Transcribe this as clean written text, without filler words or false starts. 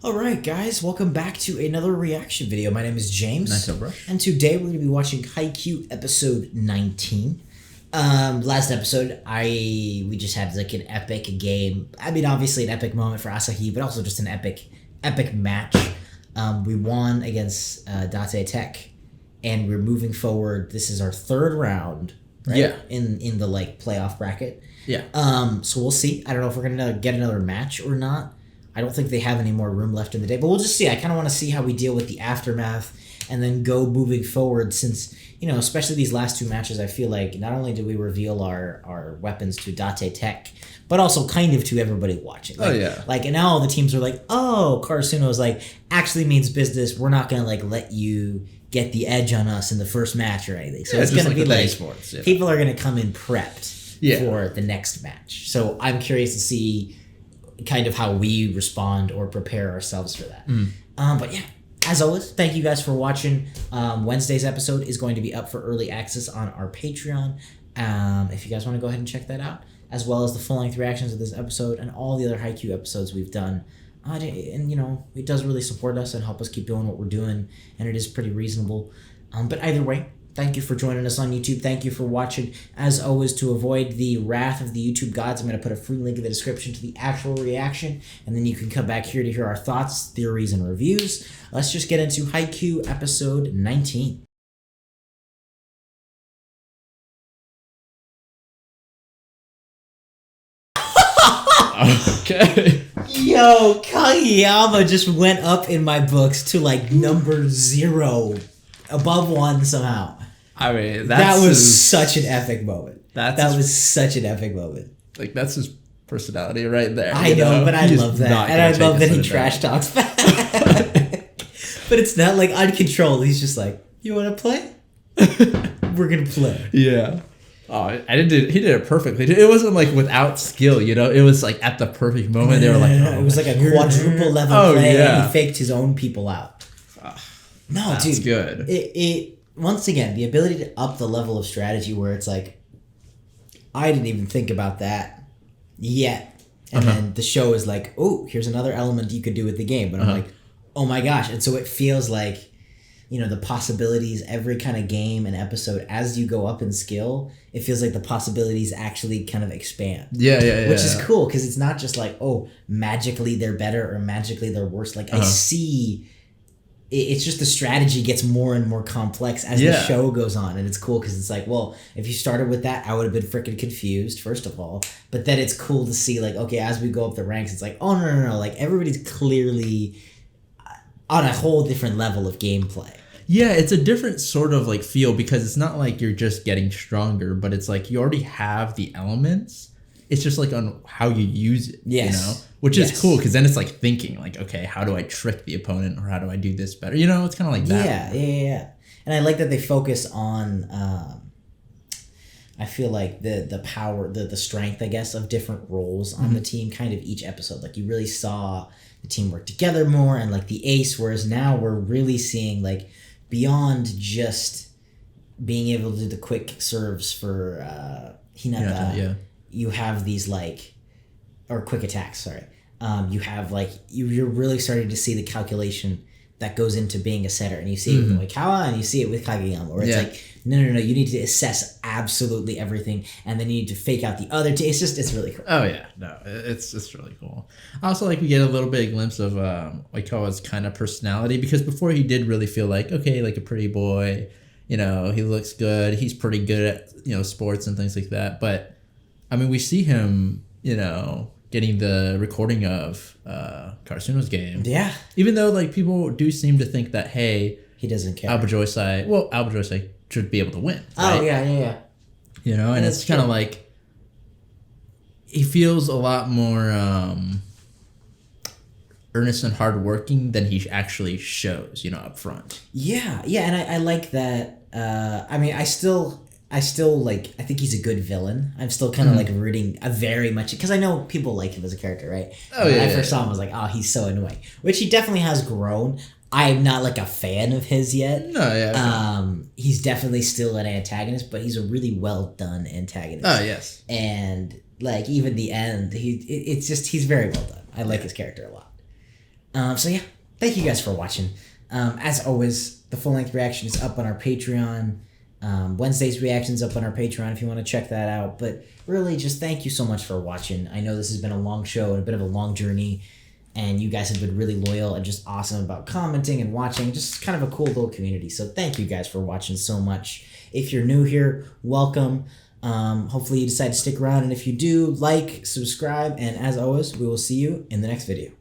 Alright guys, welcome back to another reaction video. My name is James. Ninetailedbrush. And today we're going to be watching Haikyuu episode 19. Last episode, we just had like an epic game. I mean, obviously an epic moment for Asahi, but also just an epic match. We won against Date Tech, and we're moving forward. This is our third round, right? Yeah. In the like playoff bracket. Yeah. So we'll see. I don't know if we're gonna get another match or not. I don't think they have any more room left in the day, but we'll just see. I kind of want to see how we deal with the aftermath and then go moving forward since, you know, especially these last two matches, I feel like not only did we reveal our weapons to Date Tech, but also kind of to everybody watching. Like, Like, and now all the teams are like, oh, Cansino is like, actually means business. We're not going to like let you get the edge on us in the first match or anything. So it's going to be like, sports, people are going to come in prepped for the next match. So I'm curious to see kind of how we respond or prepare ourselves for that. But yeah, as always, thank you guys for watching. Wednesday's episode is going to be up for early access on our Patreon. If you guys want to go ahead and check that out, as well as the full-length reactions of this episode and all the other Haikyuu episodes we've done. And, you know, it does really support us and help us keep doing what we're doing, and it is pretty reasonable. But either way, thank you for joining us on YouTube. Thank you for watching. As always, to avoid the wrath of the YouTube gods, I'm going to put a free link in the description to the actual reaction, and then you can come back here to hear our thoughts, theories, and reviews. Let's just get into Haikyuu episode 19. Okay. Yo, Kageyama just went up in my books to like number 0, above 1 somehow. I mean, that was such an epic moment. That was such an epic moment. Like, that's his personality right there. I know, but I love that. And I love that he trash talks back. But it's not like uncontrolled. He's just like, you want to play? We're going to play. Yeah. Oh, he did it perfectly. It wasn't like without skill, you know? It was like at the perfect moment. They were like, oh, it was like a quadruple level play. And he faked his own people out. No, that's dude. Good. It once again, the ability to up the level of strategy where it's like, I didn't even think about that yet. And then the show is like, oh, here's another element you could do with the game. But I'm like, oh my gosh. And so it feels like, you know, the possibilities, every kind of game and episode, as you go up in skill, it feels like the possibilities actually kind of expand. Yeah. Which is cool, because it's not just like, oh, magically they're better or magically they're worse. Like, I see, it's just the strategy gets more and more complex as the show goes on. And it's cool, because it's like, well, if you started with that, I would have been freaking confused, first of all. But then it's cool to see, like, okay, as we go up the ranks, it's like, oh, no. Like, everybody's clearly on a whole different level of gameplay. Yeah, it's a different sort of like feel, because it's not like you're just getting stronger, but it's like you already have the elements. It's just like on how you use it, you know, which is cool, because then it's like thinking like, okay, how do I trick the opponent, or how do I do this better? You know, it's kind of like that. Yeah. And I like that they focus on, I feel like the power, the strength, I guess, of different roles on the team, kind of each episode. Like, you really saw the team work together more, and like the ace, whereas now we're really seeing like, beyond just being able to do the quick serves for Hinata, you have these like, or quick attacks, sorry. You have like, you're really starting to see the calculation that goes into being a setter, and you see it with Oikawa, and you see it with Kageyama, where it's like, no, you need to assess absolutely everything, and then you need to fake out the other it's really cool. Oh yeah, no, it's really cool. Also, like, we get a little bit of glimpse of Oikawa's kind of personality, because before he did really feel like, okay, like a pretty boy, you know, he looks good, he's pretty good at, you know, sports and things like that. But I mean, we see him, you know, getting the recording of Carsino's game. Yeah. Even though like people do seem to think that, hey, he doesn't care. Albajoisai should be able to win. Right? Oh yeah. You know, and it's kind of like, he feels a lot more earnest and hardworking than he actually shows, you know, up front. Yeah, and I like that. I mean, I still like, I think he's a good villain. I'm still kind of like rooting very much, because I know people like him as a character, right? When I first saw him, I was like, oh, he's so annoying, which he definitely has grown. I'm not like a fan of his yet. No, he's definitely still an antagonist, but he's a really well done antagonist. Oh yes. And like, even the end, he's very well done. I like his character a lot. So yeah, thank you guys for watching. As always, the full-length reaction is up on our Patreon. Wednesday's reaction's up on our Patreon if you want to check that out. But really, just thank you so much for watching. I know this has been a long show and a bit of a long journey, and you guys have been really loyal and just awesome about commenting and watching. Just kind of a cool little community. So thank you guys for watching so much. If you're new here, welcome. Hopefully you decide to stick around, and if you do, like, subscribe, and as always, we will see you in the next video.